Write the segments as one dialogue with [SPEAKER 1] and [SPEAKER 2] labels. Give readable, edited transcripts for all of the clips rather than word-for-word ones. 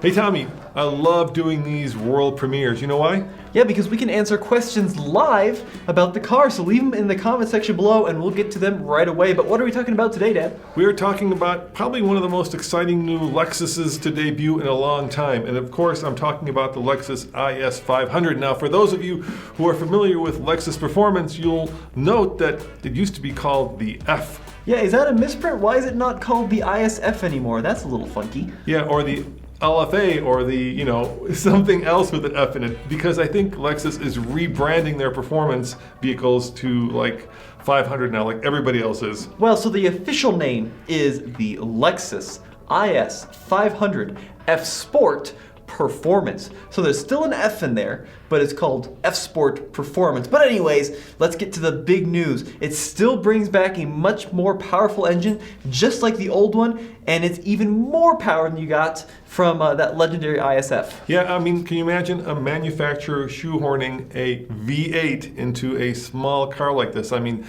[SPEAKER 1] Hey Tommy, I love doing these world premieres. You know why?
[SPEAKER 2] Yeah, because we can answer questions live about the car, so leave them in the comment section below and we'll get to them right away. But what are we talking about today, Dad?
[SPEAKER 1] We are talking about probably one of the most exciting new Lexuses to debut in a long time. And of course, I'm talking about the Lexus IS 500. Now, for those of you who are familiar with Lexus performance, you'll note that it used to be called the F.
[SPEAKER 2] Yeah, is that a misprint? Why is it not called the ISF anymore? That's a little funky.
[SPEAKER 1] Yeah, or the LFA, or the, something else with an F in it, because I think Lexus is rebranding their performance vehicles to like 500 now, like everybody else is.
[SPEAKER 2] Well, so the official name is the Lexus IS 500 F Sport Performance. So there's still an F in there, but it's called F Sport Performance. But anyways, let's get to the big news. It still brings back a much more powerful engine, just like the old one, and it's even more power than you got from that legendary ISF.
[SPEAKER 1] Yeah, I mean, can you imagine a manufacturer shoehorning a V8 into a small car like this? I mean,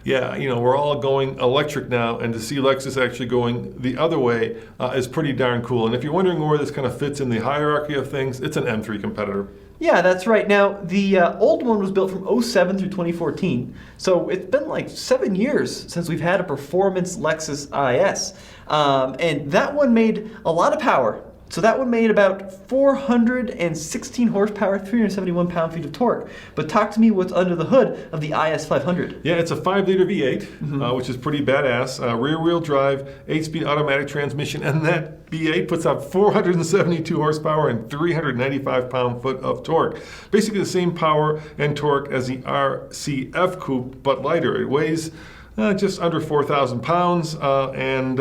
[SPEAKER 1] yeah, we're all going electric now, and to see Lexus actually going the other way is pretty darn cool. And if you're wondering where this kind of fits in the hierarchy of things, it's an M3 competitor.
[SPEAKER 2] Yeah, that's right. Now, the old one was built from 2007 through 2014, so it's been like 7 years since we've had a performance Lexus IS. And that one made a lot of power. So that one made about 416 horsepower, 371 pound-feet of torque. But talk to me what's under the hood of the IS 500.
[SPEAKER 1] Yeah, it's a 5-liter V8, which is pretty badass. Rear-wheel drive, 8-speed automatic transmission, and that V8 puts out 472 horsepower and 395 pound-foot of torque. Basically the same power and torque as the RCF coupe, but lighter. It weighs just under 4,000 pounds, and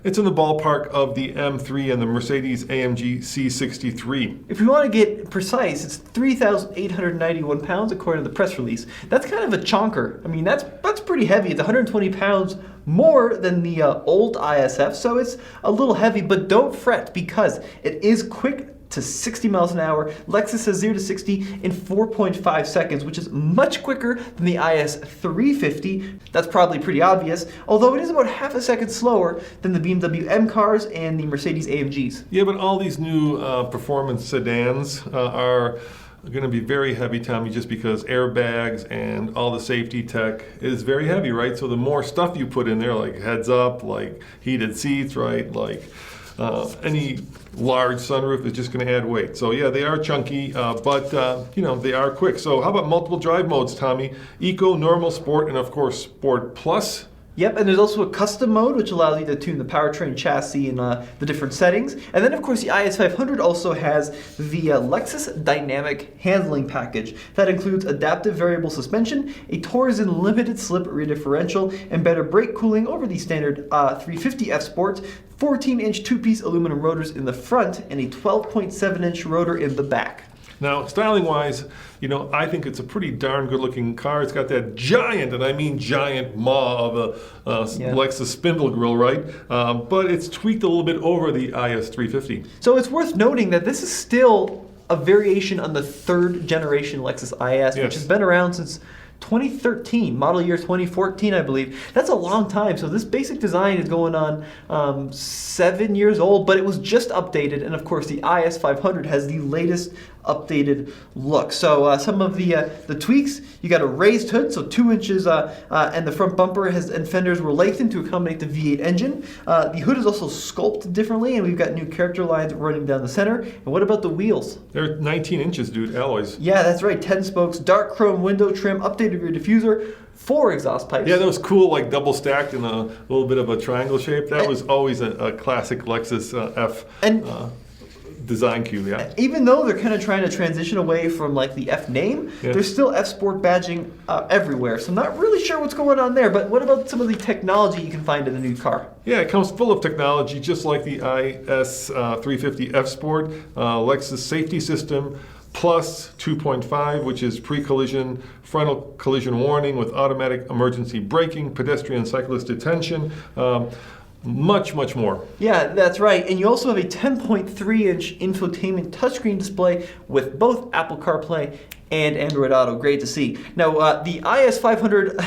[SPEAKER 1] it's in the ballpark of the M3 and the Mercedes-AMG C63.
[SPEAKER 2] If we want to get precise, it's 3,891 pounds according to the press release. That's kind of a chonker. I mean, that's pretty heavy. It's 120 pounds more than the old ISF, so it's a little heavy, but don't fret because it is quick to 60 miles an hour. Lexus says 0 to 60 in 4.5 seconds, which is much quicker than the IS 350. That's probably pretty obvious, although it is about half a second slower than the BMW M cars and the Mercedes AMGs.
[SPEAKER 1] Yeah, but all these new performance sedans are going to be very heavy, Tommy, just because airbags and all the safety tech is very heavy, right? So the more stuff you put in there, like heads up, like heated seats, right? Like any large sunroof is just going to add weight. So yeah, they are chunky, but they are quick. So how about multiple drive modes, Tommy? Eco, normal, sport, and of course Sport Plus.
[SPEAKER 2] Yep, and there's also a custom mode which allows you to tune the powertrain, chassis, and the different settings. And then of course the IS 500 also has the Lexus Dynamic Handling Package. That includes adaptive variable suspension, a Torsen limited slip rear differential, and better brake cooling over the standard 350 F Sport, 14-inch two-piece aluminum rotors in the front, and a 12.7-inch rotor in the back.
[SPEAKER 1] Now, styling-wise, I think it's a pretty darn good-looking car. It's got that giant, and I mean giant maw of a Lexus spindle grille, right? But it's tweaked a little bit over the IS 350.
[SPEAKER 2] So it's worth noting that this is still a variation on the third generation Lexus IS, which has been around since 2013, model year 2014, I believe. That's a long time. So this basic design is going on 7 years old, but it was just updated. And of course, the IS 500 has the latest updated look. So some of the tweaks, you got a raised hood, so 2 inches, and the front bumper and fenders were lengthened to accommodate the V8 engine. The hood is also sculpted differently, and we've got new character lines running down the center. And what about the wheels?
[SPEAKER 1] They're 19 inches, dude, alloys.
[SPEAKER 2] Yeah, that's right, 10 spokes, dark chrome window trim, updated rear diffuser, 4 exhaust pipes.
[SPEAKER 1] Yeah, that was cool, like double stacked in a little bit of a triangle shape. That was always a classic Lexus F design cue, yeah.
[SPEAKER 2] Even though they're kind of trying to transition away from like the F name, there's still F Sport badging everywhere. So I'm not really sure what's going on there, but what about some of the technology you can find in the new car?
[SPEAKER 1] Yeah, it comes full of technology, just like the IS 350 F Sport. Lexus safety system, Plus 2.5, which is pre-collision, frontal collision warning with automatic emergency braking, pedestrian cyclist detention, much, much more.
[SPEAKER 2] Yeah, that's right. And you also have a 10.3-inch infotainment touchscreen display with both Apple CarPlay and Android Auto. Great to see. Now, the IS 500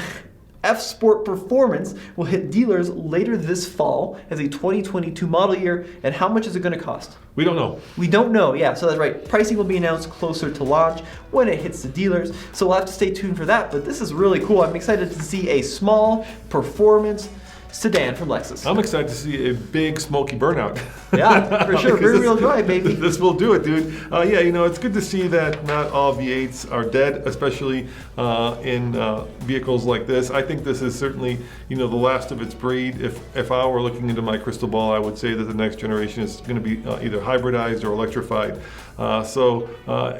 [SPEAKER 2] F Sport Performance will hit dealers later this fall as a 2022 model year. And how much is it going to cost?
[SPEAKER 1] We don't know.
[SPEAKER 2] We don't know, yeah, so that's right. Pricing will be announced closer to launch when it hits the dealers, so we'll have to stay tuned for that. But this is really cool. I'm excited to see a small performance sedan from Lexus.
[SPEAKER 1] I'm excited to see a big smoky burnout.
[SPEAKER 2] Yeah, for sure. Rear-wheel drive, baby.
[SPEAKER 1] This will do it, dude. Yeah, it's good to see that not all V8s are dead, especially in vehicles like this. I think this is certainly, the last of its breed. If I were looking into my crystal ball, I would say that the next generation is going to be either hybridized or electrified. So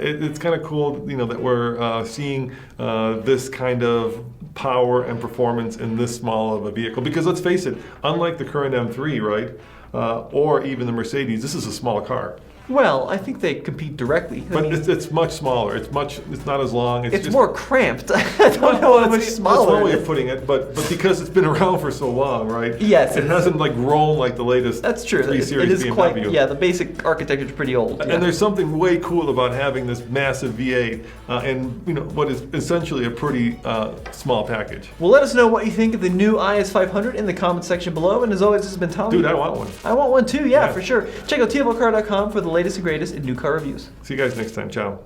[SPEAKER 1] it's kind of cool, that we're seeing this kind of power and performance in this small of a vehicle. Because let's face it, unlike the current M3, right, or even the Mercedes, this is a smaller car.
[SPEAKER 2] Well, I think they compete directly.
[SPEAKER 1] But it's much smaller. It's not as long.
[SPEAKER 2] It's just more cramped. I don't know how much smaller.
[SPEAKER 1] That's one way of putting it, but because it's been around for so long, right?
[SPEAKER 2] Yes.
[SPEAKER 1] It hasn't grown like the latest.
[SPEAKER 2] That's true.
[SPEAKER 1] 3 Series
[SPEAKER 2] it is
[SPEAKER 1] BMW.
[SPEAKER 2] quite. Yeah, the basic architecture is pretty old.
[SPEAKER 1] And there's something way cool about having this massive V8 and what is essentially a pretty small package.
[SPEAKER 2] Well, let us know what you think of the new IS500 in the comment section below. And as always, this has been Tommy.
[SPEAKER 1] Dude, I want one.
[SPEAKER 2] I want one too. Yeah, for sure. Check out TFLcar.com for the latest and greatest in new car reviews.
[SPEAKER 1] See you guys next time. Ciao.